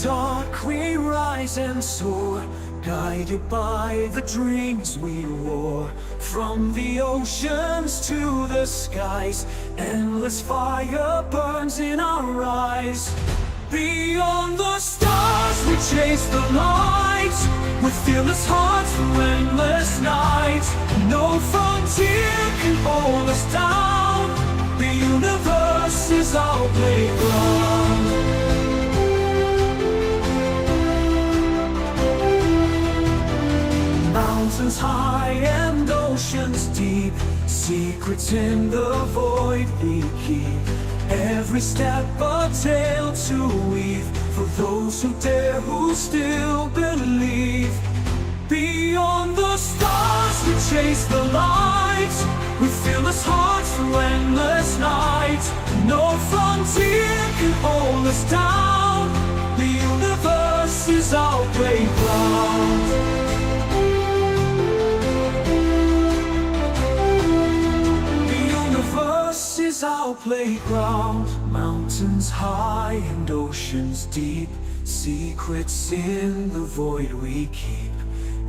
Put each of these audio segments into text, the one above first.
Dark we rise and soar, guided by the dreams we wore. From the oceans to the skies, endless fire burns in our eyes. Beyond the stars we chase the light, with fearless hearts through endless nights. No frontier can hold us down, the universe is our playground. Mountains high and oceans deep, secrets in the void we keep. Every step a tale to weave, for those who dare, who still believe. Beyond the stars we chase the light, with fearless hearts through endless nights. No frontier can hold us down, the universe is our playground. Is our playground. Mountains high and oceans deep, secrets in the void we keep.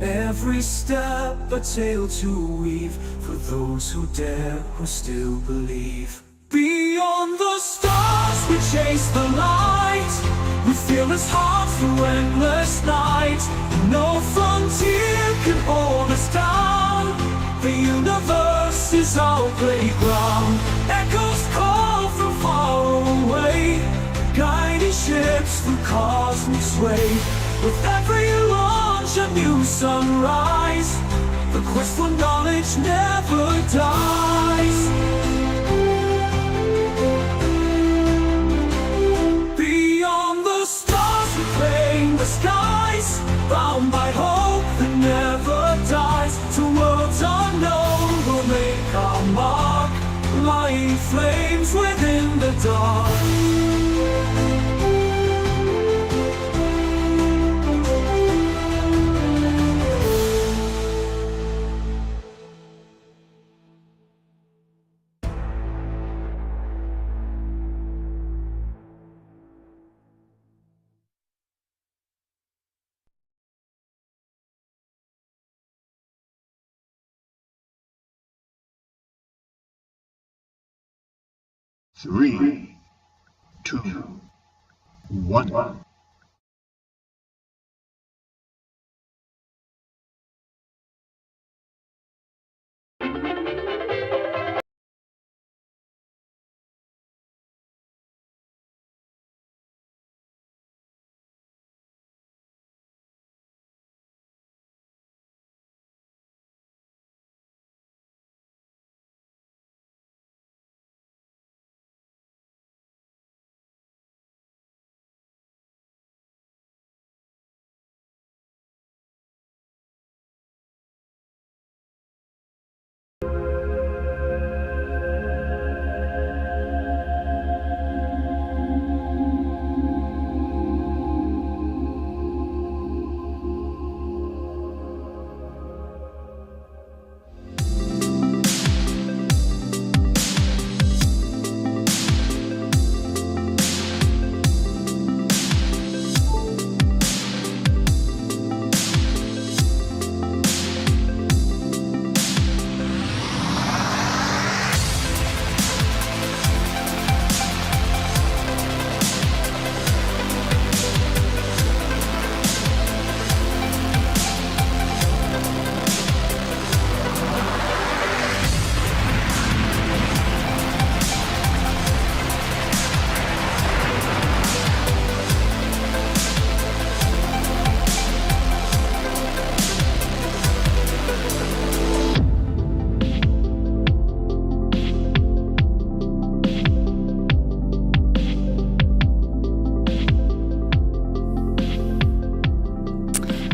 Every step a tale to weave, for those who dare, who still believe. Beyond the stars we chase the light, with fearless hearts through endless night. No frontier can hold us down, the universe is our playground. Echoes call from far away, guiding ships through cosmic sway. With every launch a new sunrise, the quest for knowledge never dies. Beyond the stars we claim the skies, bound by hope that never dies. To worlds unknown we'll make our mark, light flames within the dark. Three, two, one.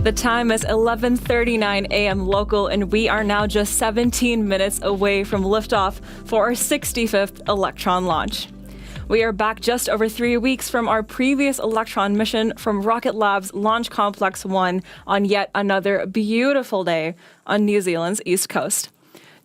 The time is 11:39 a.m. local, and we are now just 17 minutes away from liftoff for our 65th Electron launch. We are back just over 3 weeks from our previous Electron mission from Rocket Lab's Launch Complex 1 on yet another beautiful day on New Zealand's east coast.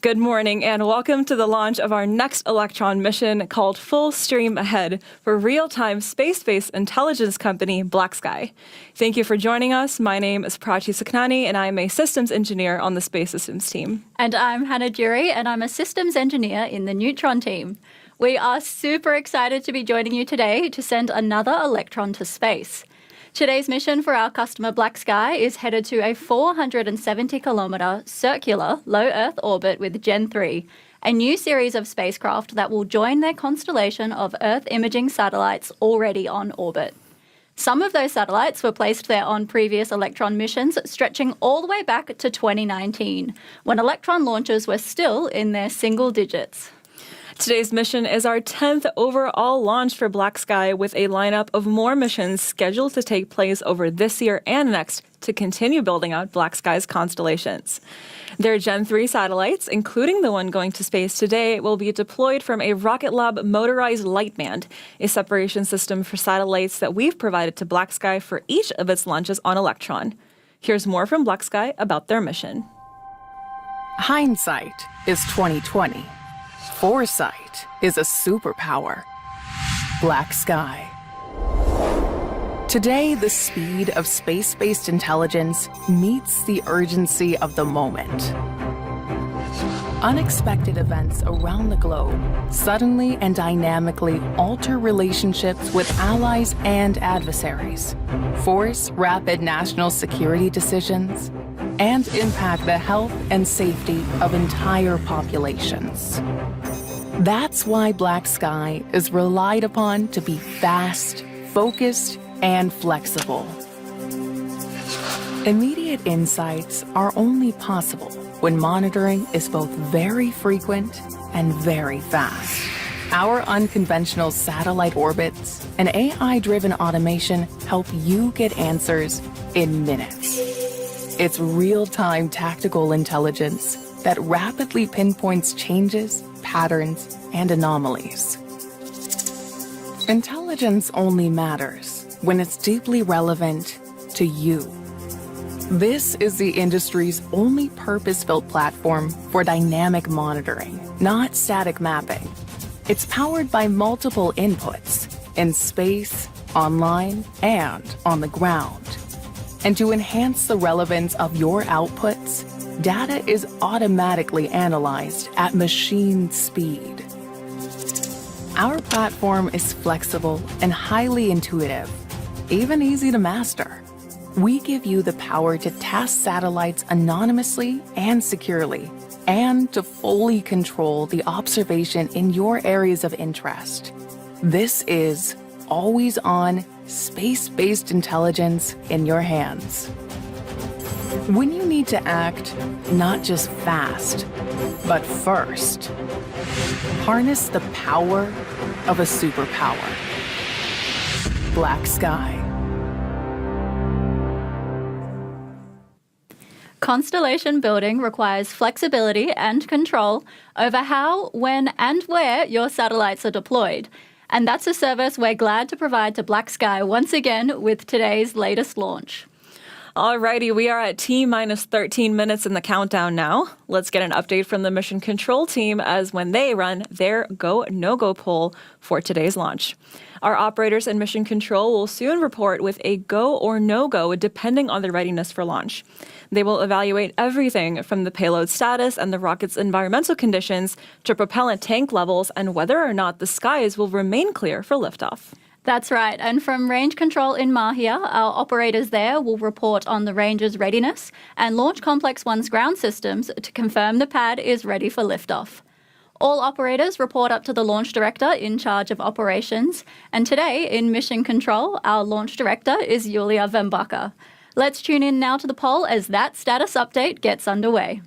Good morning and welcome to the launch of our next Electron mission called Full Stream Ahead for real-time space-based intelligence company Black Sky. Thank you for joining us. My name is Prachi Saknani and I'm a systems engineer on the Space Systems team. And I'm Hannah Jury and I'm a systems engineer in the Neutron team. We are super excited to be joining you today to send another Electron to space. Today's mission for our customer Black Sky is headed to a 470-kilometre circular low Earth orbit with Gen 3, a new series of spacecraft that will join their constellation of Earth imaging satellites already on orbit. Some of those satellites were placed there on previous Electron missions, stretching all the way back to 2019, when Electron launches were still in their single digits. Today's mission is our 10th overall launch for Black Sky, with a lineup of more missions scheduled to take place over this year and next to continue building out Black Sky's constellations. Their Gen 3 satellites, including the one going to space today, will be deployed from a Rocket Lab motorized light band, a separation system for satellites that we've provided to Black Sky for each of its launches on Electron. Here's more from Black Sky about their mission. Hindsight is 20/20. Foresight is a superpower. Black Sky. Today, the speed of space-based intelligence meets the urgency of the moment. Unexpected events around the globe suddenly and dynamically alter relationships with allies and adversaries, force rapid national security decisions, and impact the health and safety of entire populations. That's why Black Sky is relied upon to be fast, focused, and flexible. Immediate insights are only possible when monitoring is both very frequent and very fast. Our unconventional satellite orbits and AI-driven automation help you get answers in minutes. It's real-time tactical intelligence that rapidly pinpoints changes, patterns, and anomalies. Intelligence only matters when it's deeply relevant to you. This is the industry's only purpose-built platform for dynamic monitoring, not static mapping. It's powered by multiple inputs in space, online, and on the ground. And to enhance the relevance of your outputs, data is automatically analyzed at machine speed. Our platform is flexible and highly intuitive, even easy to master. We give you the power to task satellites anonymously and securely, and to fully control the observation in your areas of interest. This is always-on, space-based intelligence in your hands. When you need to act, not just fast, but first, harness the power of a superpower. Black Sky. Constellation building requires flexibility and control over how, when, and where your satellites are deployed. And that's a service we're glad to provide to Black Sky once again with today's latest launch. Alrighty, we are at T-minus 13 minutes in the countdown now. Let's get an update from the mission control team as when they run their go, no-go poll for today's launch. Our operators in mission control will soon report with a go or no-go depending on the readiness for launch. They will evaluate everything from the payload status and the rocket's environmental conditions to propellant tank levels and whether or not the skies will remain clear for liftoff. That's right, and from range control in Maggio, our operators there will report on the range's readiness and Launch Complex 1's ground systems to confirm the pad is ready for liftoff. All operators report up to the launch director in charge of operations, and today in mission control, our launch director is Julia Vembacher. Let's tune in now to the poll as that status update gets underway.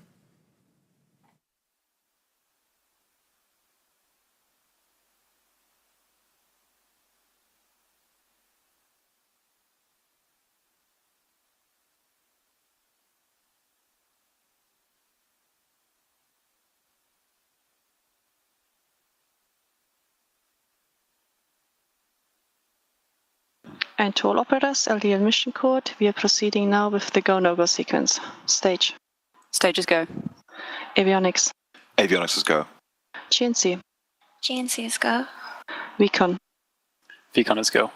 And to all operators, LDL mission code, we are proceeding now with the go-no-go sequence. Stage. Stages go. Avionics. Avionics is go. GNC. GNC is go. Recon. Vcon is go.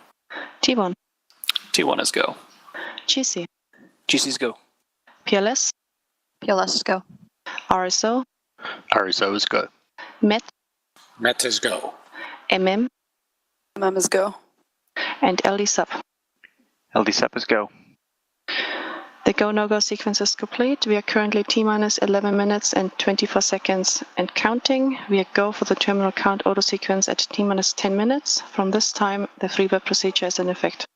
T1. T1 is go. GC. GC is go. PLS. PLS is go. RSO. RSO is go. MET. MET is go. MM. MM is go. And LD sub. LD sub is go. The go-no-go sequence is complete. We are currently T-minus 11 minutes and 24 seconds and counting. We are go for the terminal count auto sequence at T-minus 10 minutes. From this time, the freebird procedure is in effect.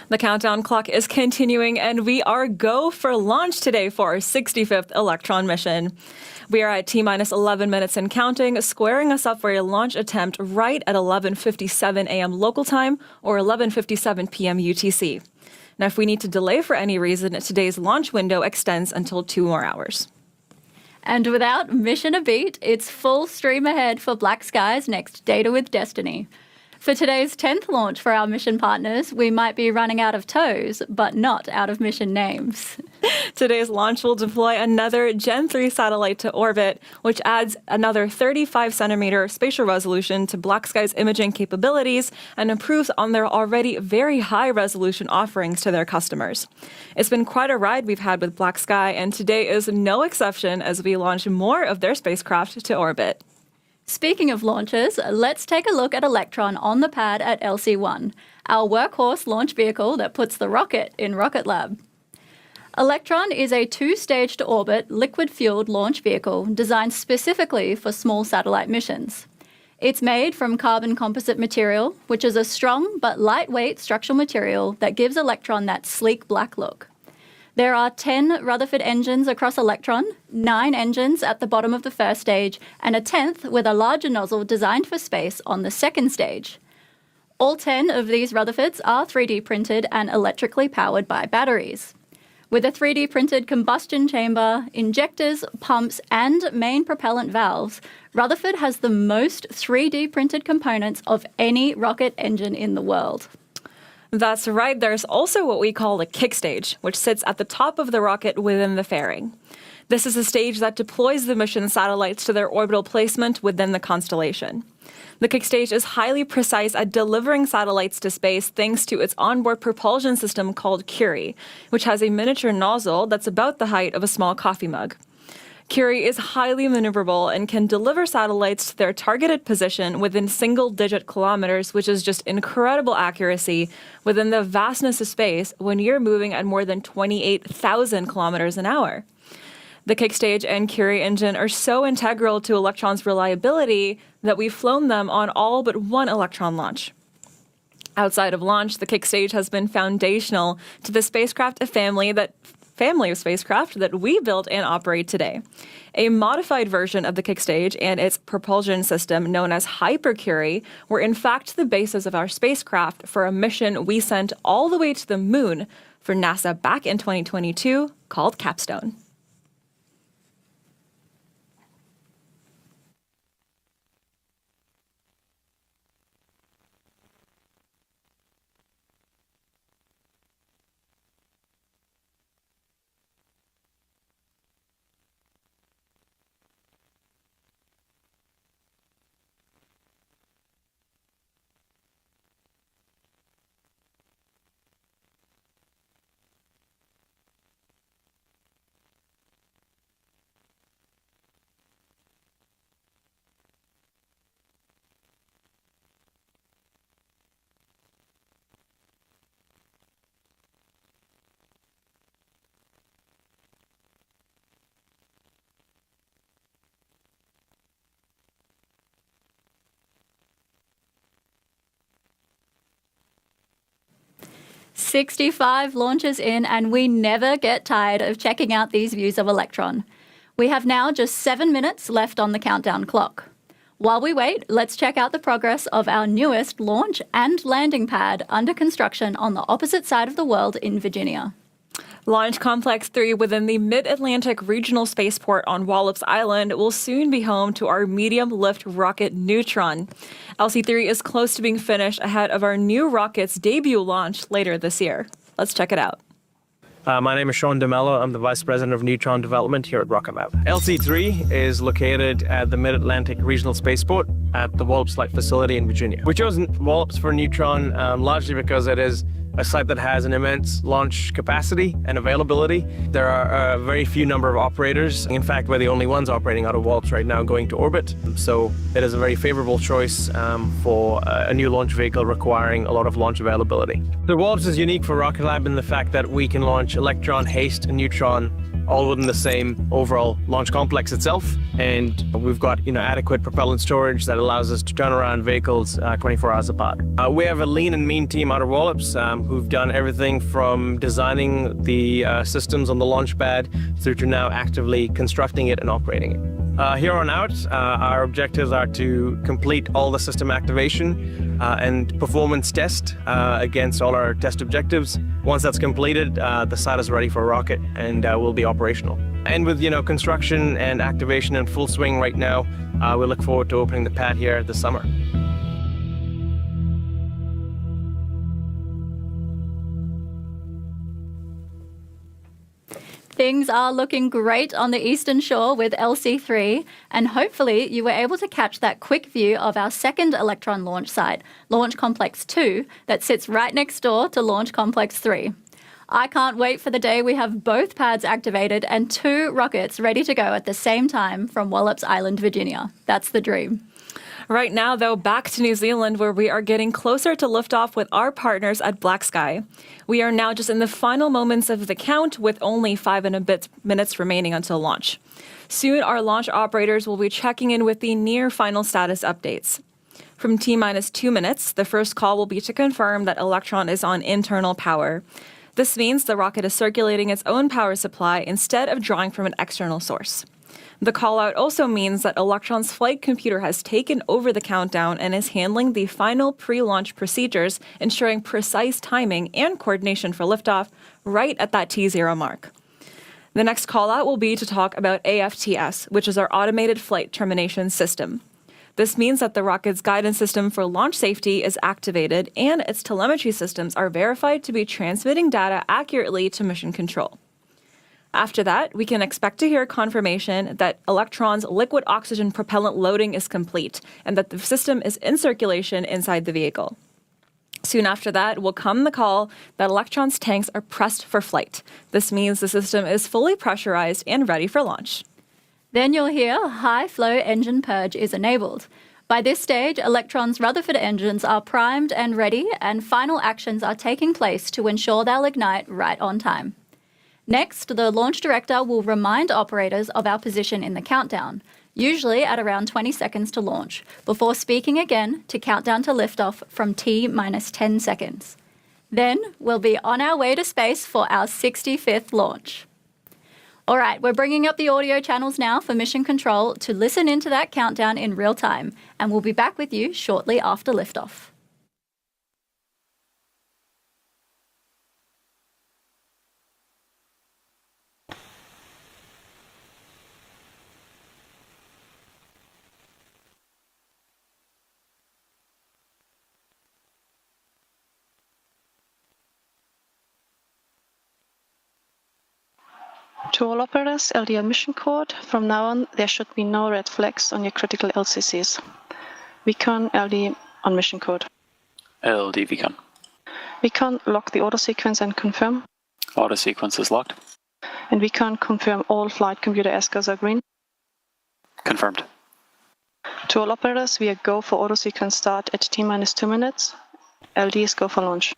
The countdown clock is continuing, and we are go for launch today for our 65th Electron mission. We are at T-minus 11 minutes and counting, squaring us up for a launch attempt right at 11:57 a.m. local time or 11:57 p.m. UTC. Now, if we need to delay for any reason, today's launch window extends until 2 more hours. And without mission a beat, it's full stream ahead for Black Sky's next Data with Destiny. For today's 10th launch for our mission partners, we might be running out of toes, but not out of mission names. Today's launch will deploy another Gen 3 satellite to orbit, which adds another 35-centimeter spatial resolution to Black Sky's imaging capabilities and improves on their already very high-resolution offerings to their customers. It's been quite a ride we've had with Black Sky, and today is no exception as we launch more of their spacecraft to orbit. Speaking of launches, let's take a look at Electron on the pad at LC-1, our workhorse launch vehicle that puts the rocket in Rocket Lab. Electron is a 2-stage-to-orbit, liquid-fueled launch vehicle designed specifically for small satellite missions. It's made from carbon composite material, which is a strong but lightweight structural material that gives Electron that sleek black look. There are 10 Rutherford engines across Electron, 9 engines at the bottom of the first stage, and a 10th with a larger nozzle designed for space on the second stage. All 10 of these Rutherfords are 3D printed and electrically powered by batteries. With a 3D printed combustion chamber, injectors, pumps, and main propellant valves, Rutherford has the most 3D printed components of any rocket engine in the world. That's right. There's also what we call the kick stage, which sits at the top of the rocket within the fairing. This is a stage that deploys the mission satellites to their orbital placement within the constellation. The kick stage is highly precise at delivering satellites to space thanks to its onboard propulsion system called Curie, which has a miniature nozzle that's about the height of a small coffee mug. Curie is highly maneuverable and can deliver satellites to their targeted position within single-digit kilometers, which is just incredible accuracy within the vastness of space when you're moving at more than 28,000 kilometers an hour. The kick stage and Curie engine are so integral to Electron's reliability that we've flown them on all but one Electron launch. Outside of launch, the kick stage has been foundational to the spacecraft family of spacecraft that we build and operate today. A modified version of the kick stage and its propulsion system, known as Hypercurie, were in fact the basis of our spacecraft for a mission we sent all the way to the moon for NASA back in 2022 called Capstone. "65 launches in, and we never get tired of checking out these views of Electron. We have now just 7 minutes left on the countdown clock. While we wait, let's check out the progress of our newest launch and landing pad under construction on the opposite side of the world in Virginia. Launch Complex 3 within the Mid-Atlantic Regional Spaceport on Wallops Island will soon be home to our medium-lift rocket Neutron. LC-3 is close to being finished ahead of our new rocket's debut launch later this year. Let's check it out. My name is Sean DeMello. I'm the Vice President of Neutron Development here at RocketMap. LC-3 is located at the Mid-Atlantic Regional Spaceport at the Wallops Flight Facility in Virginia. We chose Wallops for Neutron largely because it is a site that has an immense launch capacity and availability. There are a very few number of operators. In fact, we're the only ones operating out of Wallops right now going to orbit. So it is a very favorable choice for a new launch vehicle requiring a lot of launch availability. So Wallops is unique for Rocket Lab in the fact that we can launch Electron, HASTE, and Neutron all within the same overall launch complex itself. And we've got adequate propellant storage that allows us to turn around vehicles 24 hours apart. We have a lean and mean team out of Wallops who've done everything from designing the systems on the launch pad through to now actively constructing it and operating it. Here on out, our objectives are to complete all the system activation and performance test against all our test objectives. Once that's completed, the site is ready for a rocket and will be operational. And with construction and activation in full swing right now, we look forward to opening the pad here this summer. Things are looking great on the Eastern Shore with LC-3, and hopefully you were able to catch that quick view of our second Electron launch site, Launch Complex 2, that sits right next door to Launch Complex 3. I can't wait for the day we have both pads activated and 2 rockets ready to go at the same time from Wallops Island, Virginia. That's the dream. Right now, though, back to New Zealand, where we are getting closer to liftoff with our partners at Black Sky. We are now just in the final moments of the count, with only 5 and a bit minutes remaining until launch. Soon, our launch operators will be checking in with the near final status updates. From T-minus 2 minutes, the first call will be to confirm that Electron is on internal power. This means the rocket is circulating its own power supply instead of drawing from an external source. The call-out also means that Electron's flight computer has taken over the countdown and is handling the final pre-launch procedures, ensuring precise timing and coordination for liftoff right at that T0 mark. The next call-out will be to talk about AFTS, which is our Automated Flight Termination System. This means that the rocket's guidance system for launch safety is activated and its telemetry systems are verified to be transmitting data accurately to mission control. After that, we can expect to hear confirmation that Electron's liquid oxygen propellant loading is complete and that the system is in circulation inside the vehicle. Soon after that will come the call that Electron's tanks are pressed for flight. This means the system is fully pressurized and ready for launch. Then you'll hear high-flow engine purge is enabled. By this stage, Electron's Rutherford engines are primed and ready, and final actions are taking place to ensure they'll ignite right on time. Next, the launch director will remind operators of our position in the countdown, usually at around 20 seconds to launch, before speaking again to count down to liftoff from T-minus 10 seconds. Then we'll be on our way to space for our 65th launch. All right, we're bringing up the audio channels now for Mission Control to listen into that countdown in real time, and we'll be back with you shortly after liftoff. To all operators, LDR mission code. From now on, there should be no red flags on your critical LCCs. VCON LD on mission code. LD VCON. VCON lock the auto sequence and confirm. Auto sequence is locked. And VCON confirm all flight computer ASCIIs are green. Confirmed. To all operators, we are go for auto sequence start at T-minus 2 minutes. LD is go for launch.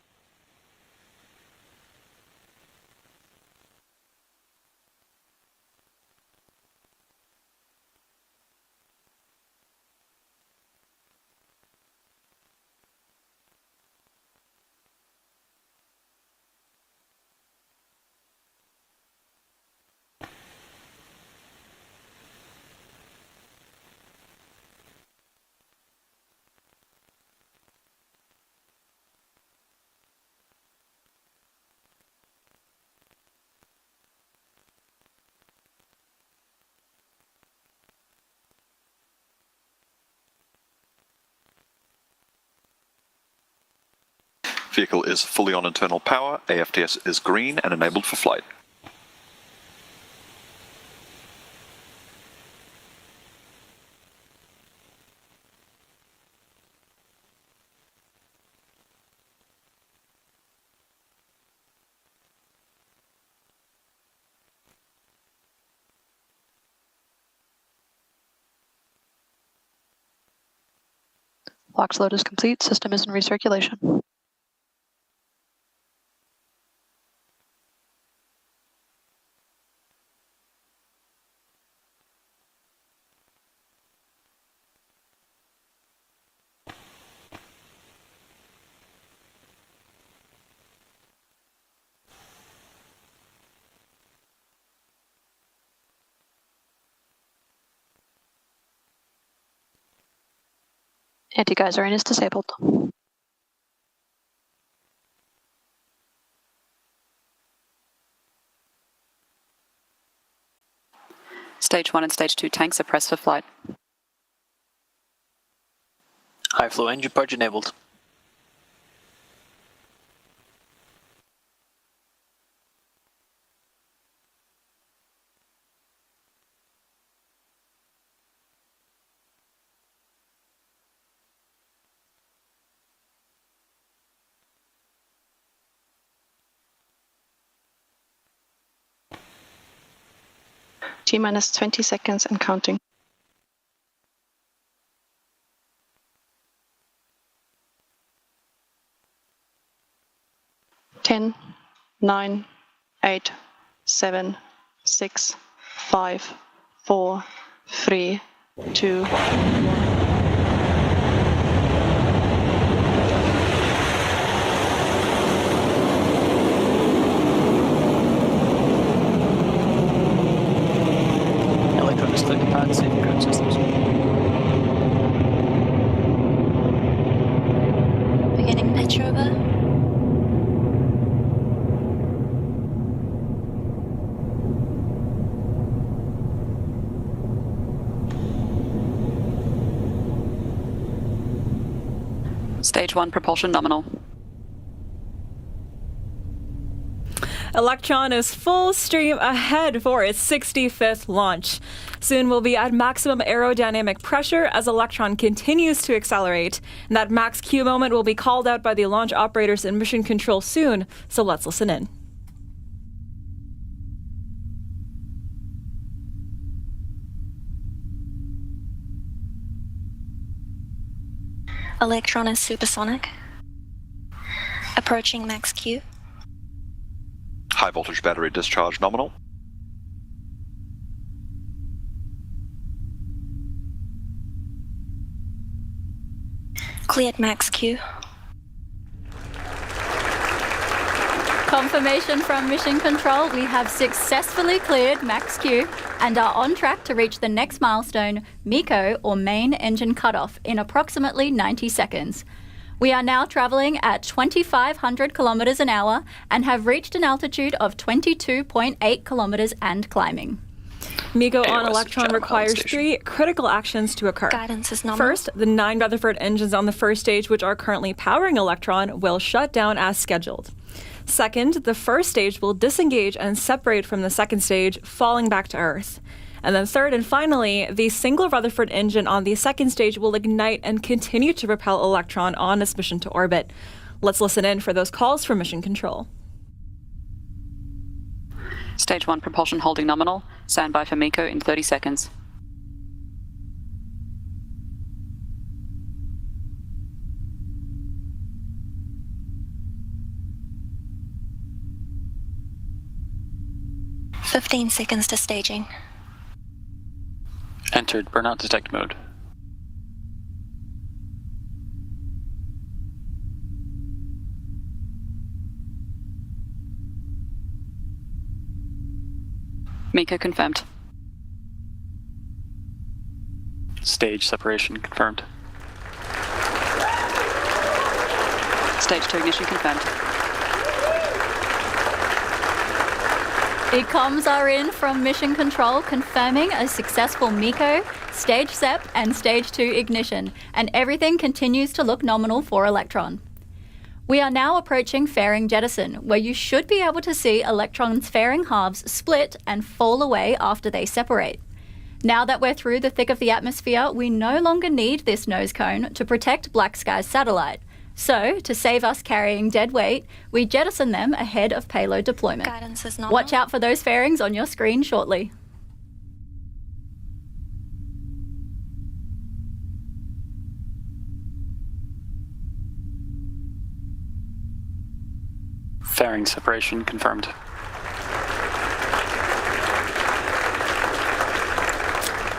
Vehicle is fully on internal power. AFTS is green and enabled for flight. LOX load is complete. System is in recirculation. Anti-geyser is disabled. Stage 1 and Stage 2 tanks are pressed for flight. High flow engine purge enabled. T-minus 20 seconds and counting. Ten, 9, 8, 7, 6, 5, 4, 3, 2, 1. Electron is clear to pad, safe ground systems. Beginning pitch over. Stage 1 propulsion nominal. Electron is full stream ahead for its 65th launch. Soon we'll be at maximum aerodynamic pressure as Electron continues to accelerate. And that max Q moment will be called out by the launch operators in mission control soon, so let's listen in. Electron is supersonic. Approaching max Q. High voltage battery discharge nominal. Cleared max Q. Confirmation from Mission Control, we have successfully cleared max Q and are on track to reach the next milestone, MECO, or main engine cutoff, in approximately 90 seconds. We are now travelling at 2,500 kilometres an hour and have reached an altitude of 22.8 kilometres and climbing. MECO AOS on Electron channel requires station. 3 critical actions to occur. Guidance is nominal. First, the 9 Rutherford engines on the first stage, which are currently powering Electron, will shut down as scheduled. Second, the first stage will disengage and separate from the second stage, falling back to Earth. And then third and finally, the single Rutherford engine on the second stage will ignite and continue to propel Electron on its mission to orbit. Let's listen in for those calls from Mission Control. Stage 1 propulsion holding nominal. Standby for MECO in 30 seconds. "15 seconds to staging. Entered burnout detect mode. MECO confirmed. Stage separation confirmed. Stage 2 ignition confirmed. ECOMs are in from Mission Control, confirming a successful MECO, Stage SEP and Stage 2 ignition, and everything continues to look nominal for Electron. We are now approaching fairing jettison, where you should be able to see Electron's fairing halves split and fall away after they separate. Now that we're through the thick of the atmosphere, we no longer need this nose cone to protect Black Sky's satellite. So, to save us carrying dead weight, we jettison them ahead of payload deployment. Guidance is nominal. Watch out for those fairings on your screen shortly. Fairing separation confirmed.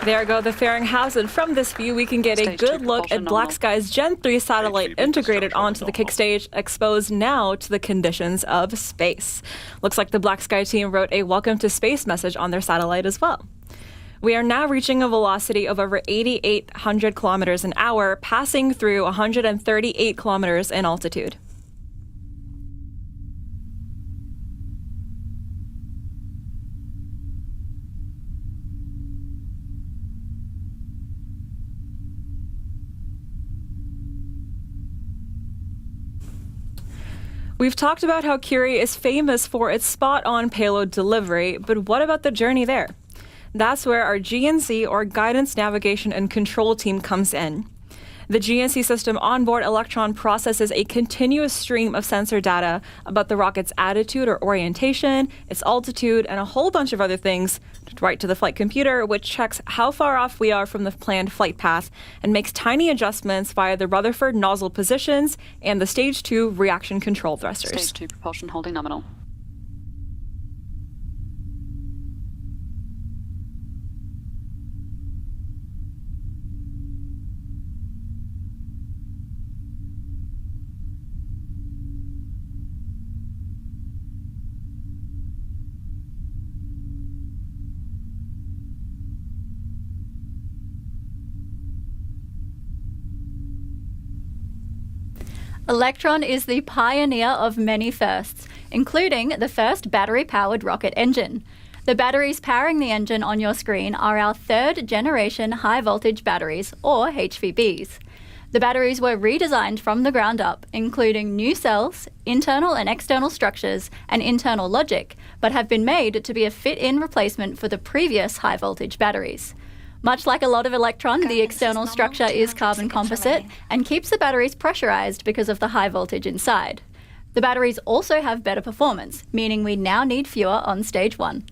There go the fairing halves, and from this view we can get a Stage 2 good look propulsion at Black nominal. Sky's Gen 3 satellite HVB integrated discharge onto the nominal. kick stage, exposed now to the conditions of space. Looks like the Black Sky team wrote a welcome to space message on their satellite as well. We are now reaching a velocity of over 8,800 kilometers an hour, passing through 138 kilometers in altitude. We've talked about how Curie is famous for its spot-on payload delivery, but what about the journey there? That's where our GNC, or Guidance, Navigation, and Control team, comes in. The GNC system onboard Electron processes a continuous stream of sensor data about the rocket's attitude or orientation, its altitude, and a whole bunch of other things right to the flight computer, which checks how far off we are from the planned flight path and makes tiny adjustments via the Rutherford nozzle positions and the Stage 2 reaction control thrusters. Stage 2 propulsion holding nominal. Electron is the pioneer of many firsts, including the first battery-powered rocket engine. The batteries powering the engine on your screen are our third-generation high-voltage batteries, or HVBs. The batteries were redesigned from the ground up, including new cells, internal and external structures, and internal logic, but have been made to be a fit-in replacement for the previous high-voltage batteries. Much like a lot of Electron, the external structure is carbon composite and keeps the batteries pressurized because of the high voltage inside. The batteries also have better performance, meaning we now need fewer on stage 1.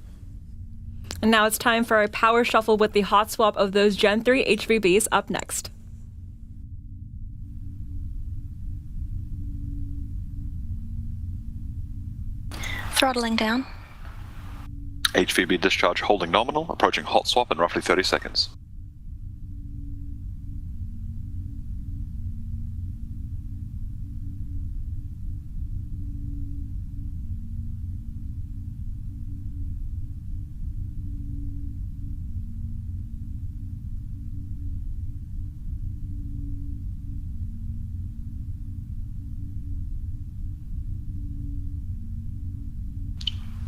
And now it's time for a power shuffle with the hot swap of those Gen 3 HVBs up next. Throttling down. HVB discharge holding nominal, approaching hot swap in roughly 30 seconds.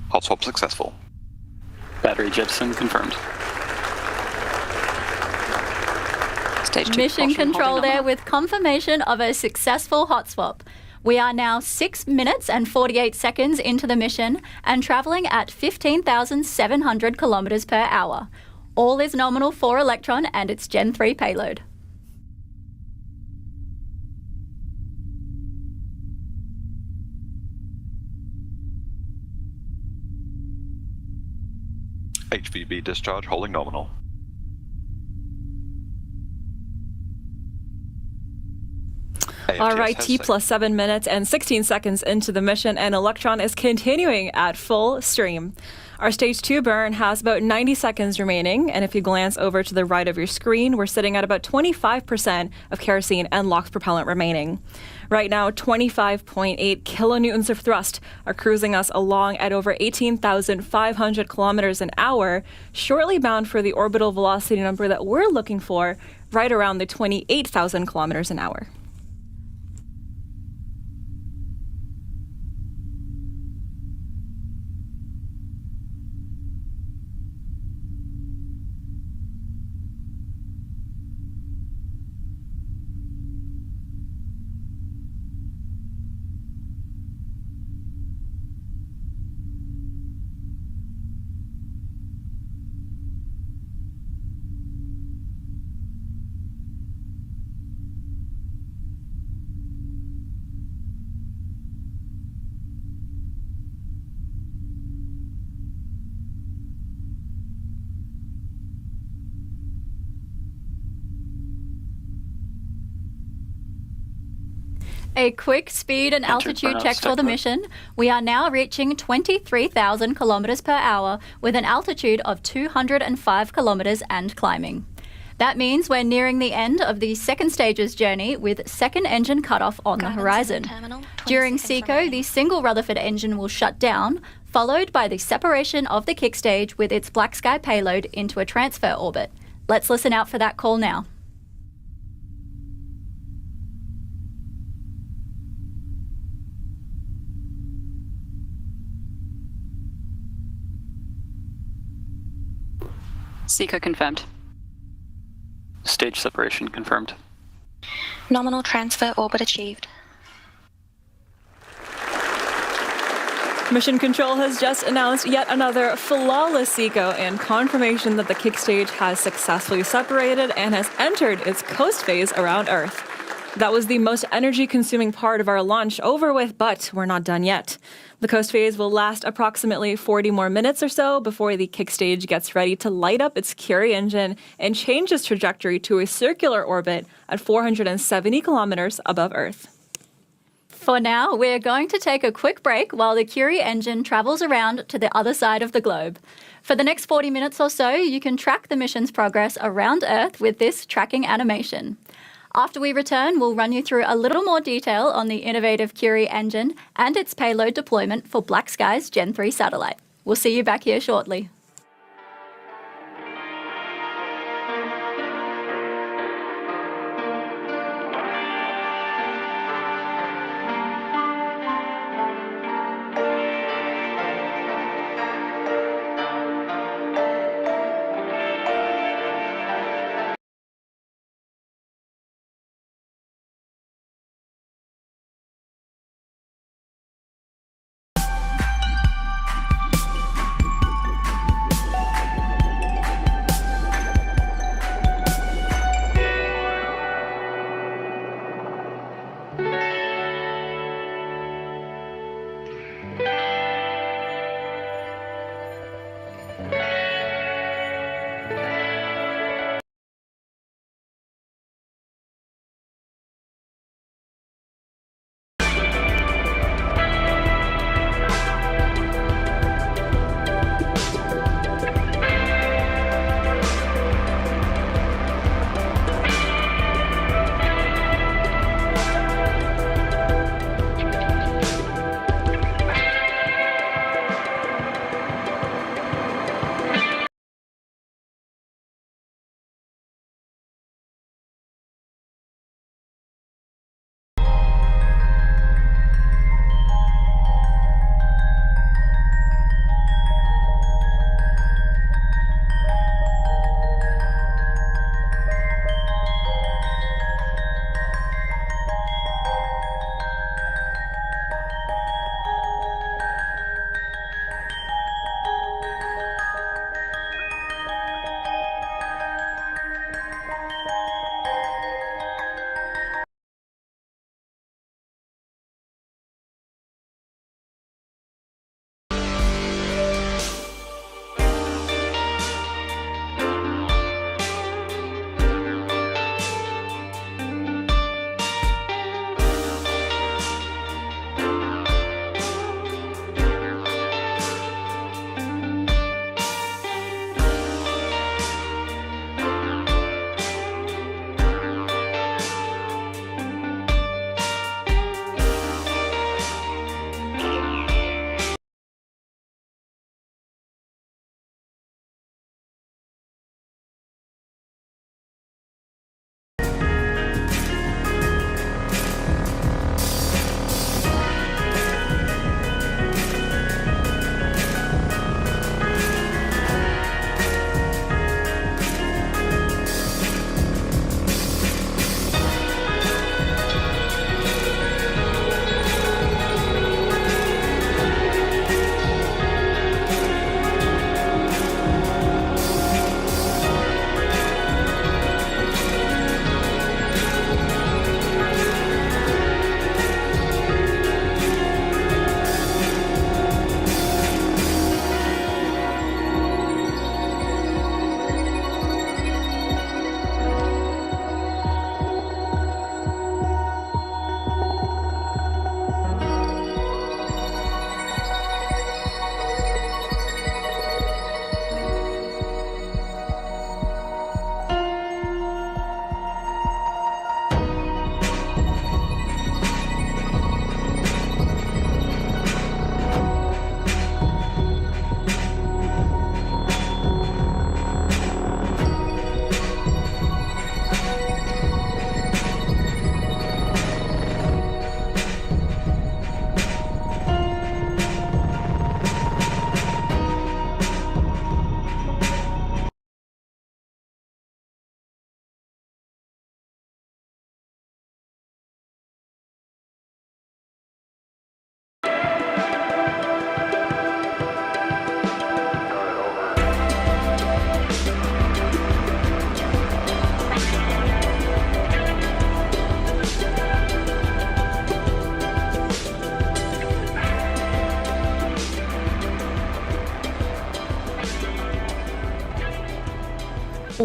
Hot swap successful. Battery jettison confirmed. Stage 2 Mission propulsion control holding there nominal. with confirmation of a successful hot swap. We are now 6 minutes and 48 seconds into the mission and traveling at 15,700 kilometers per hour. All is nominal for Electron and its Gen 3 payload. HVB discharge holding nominal. All right, has T set. plus 7 minutes and 16 seconds into the mission, and Electron is continuing at full stream. Our stage 2 burn has about 90 seconds remaining, and if you glance over to the right of your screen, we're sitting at about 25% of kerosene and LOX propellant remaining. Right now, 25.8 kilonewtons of thrust are cruising us along at over 18,500 kilometers an hour, shortly bound for the orbital velocity number that we're looking for, right around the 28,000 kilometers an hour. A quick speed and altitude check for the mission. We are now reaching 23,000 kilometers per hour with an altitude of 205 kilometers and climbing. That means we're nearing the end of the second stage's journey with second engine cutoff on the horizon. During SECO, the single Rutherford engine will shut down, followed by the separation of the kick stage with its black sky payload into a transfer orbit. Let's listen out for that call now. SECO confirmed. Stage separation confirmed. Nominal transfer orbit achieved. Mission Control has just announced yet another flawless SECO and confirmation that the kick stage has successfully separated and has entered its coast phase around Earth. That was the most energy-consuming part of our launch over with, but we're not done yet. The coast phase will last approximately 40 more minutes or so before the kick stage gets ready to light up its Curie engine and change its trajectory to a circular orbit at 470 kilometers above Earth. For now, we're going to take a quick break while the Curie engine travels around to the other side of the globe. For the next 40 minutes or so, you can track the mission's progress around Earth with this tracking animation. After we return, we'll run you through a little more detail on the innovative Curie engine and its payload deployment for Black Sky's Gen 3 satellite. We'll see you back here shortly.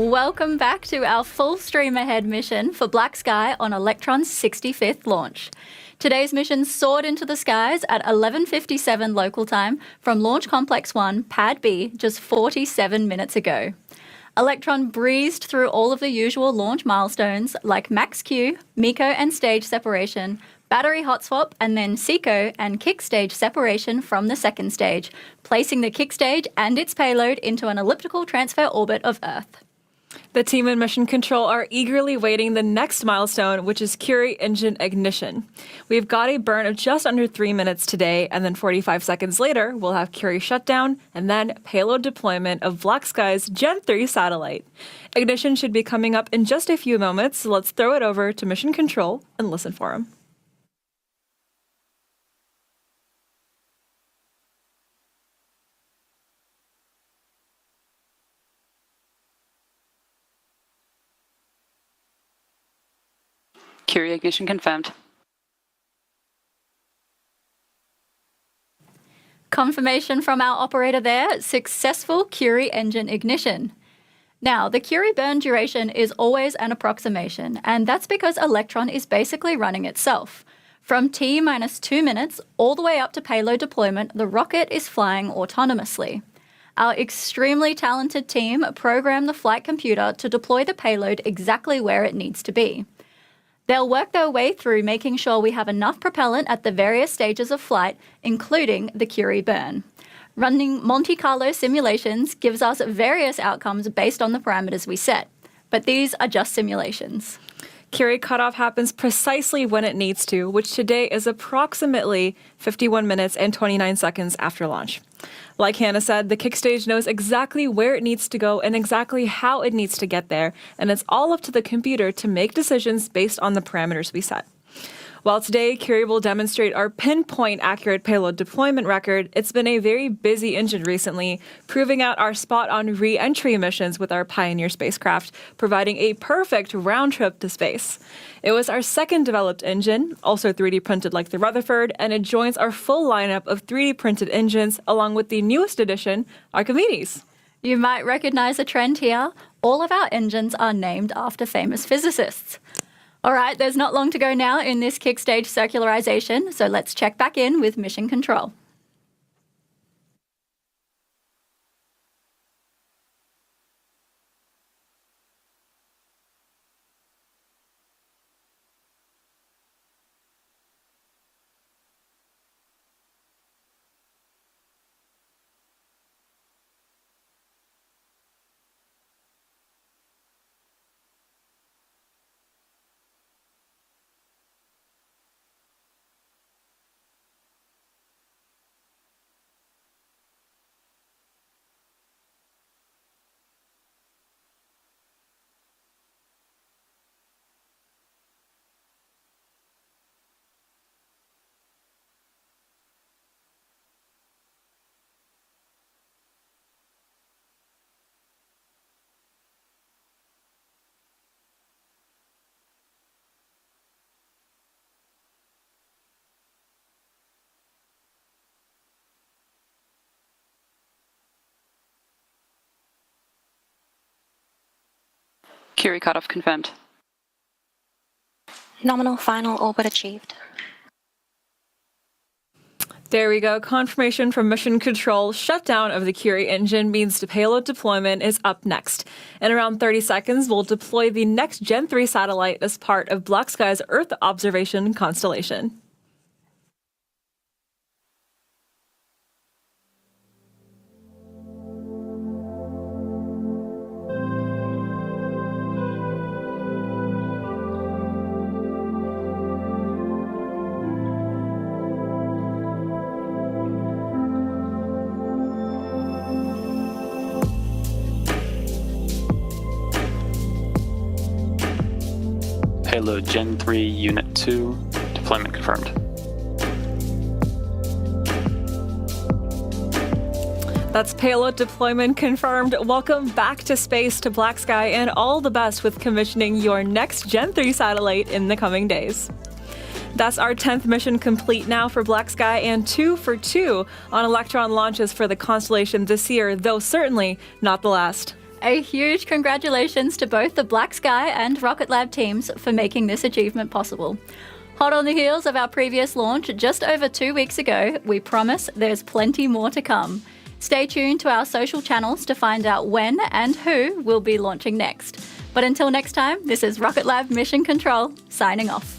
Welcome back to our full stream ahead mission for Black Sky on Electron's 65th launch. Today's mission soared into the skies at 11:57 local time from Launch Complex 1, Pad B, just 47 minutes ago. Electron breezed through all of the usual launch milestones like max Q, MECO and stage separation, battery hot swap, and then SECO and kick stage separation from the second stage, placing the kick stage and its payload into an elliptical transfer orbit of Earth. The team in Mission Control are eagerly waiting the next milestone, which is Curie engine ignition. We've got a burn of just under 3 minutes today, and then 45 seconds later, we'll have Curie shutdown and then payload deployment of Black Sky's Gen 3 satellite. Ignition should be coming up in just a few moments, so let's throw it over to Mission Control and listen for them. Curie ignition confirmed. Confirmation from our operator there, successful Curie engine ignition. Now, the Curie burn duration is always an approximation, and that's because Electron is basically running itself. From T minus 2 minutes all the way up to payload deployment, the rocket is flying autonomously. Our extremely talented team programmed the flight computer to deploy the payload exactly where it needs to be. They'll work their way through making sure we have enough propellant at the various stages of flight, including the Curie burn. Running Monte Carlo simulations gives us various outcomes based on the parameters we set, but these are just simulations. Curie cutoff happens precisely when it needs to, which today is approximately 51 minutes and 29 seconds after launch. Like Hannah said, the kick stage knows exactly where it needs to go and exactly how it needs to get there, and it's all up to the computer to make decisions based on the parameters we set. While today Curie will demonstrate our pinpoint accurate payload deployment record, it's been a very busy engine recently, proving out our spot-on re-entry missions with our Pioneer spacecraft, providing a perfect round trip to space. It was our second developed engine, also 3D printed like the Rutherford, and it joins our full lineup of 3D printed engines along with the newest addition, Archimedes. You might recognize a trend here. All of our engines are named after famous physicists. All right, there's not long to go now in this kick stage circularization, so let's check back in with Mission Control. Curie cutoff confirmed. Nominal final orbit achieved. There we go. Confirmation from Mission Control. Shutdown of the Curie engine means the payload deployment is up next. In around 30 seconds, we'll deploy the next Gen 3 satellite as part of Black Sky's Earth observation constellation. Payload Gen 3 Unit 2, deployment confirmed. That's payload deployment confirmed. Welcome back to space to Black Sky, and all the best with commissioning your next Gen 3 satellite in the coming days. That's our 10th mission complete now for Black Sky, and 2 for 2 on Electron launches for the constellation this year, though certainly not the last. A huge congratulations to both the Black Sky and Rocket Lab teams for making this achievement possible. Hot on the heels of our previous launch just over 2 weeks ago, we promise there's plenty more to come. Stay tuned to our social channels to find out when and who will be launching next. But until next time, this is Rocket Lab Mission Control, signing off.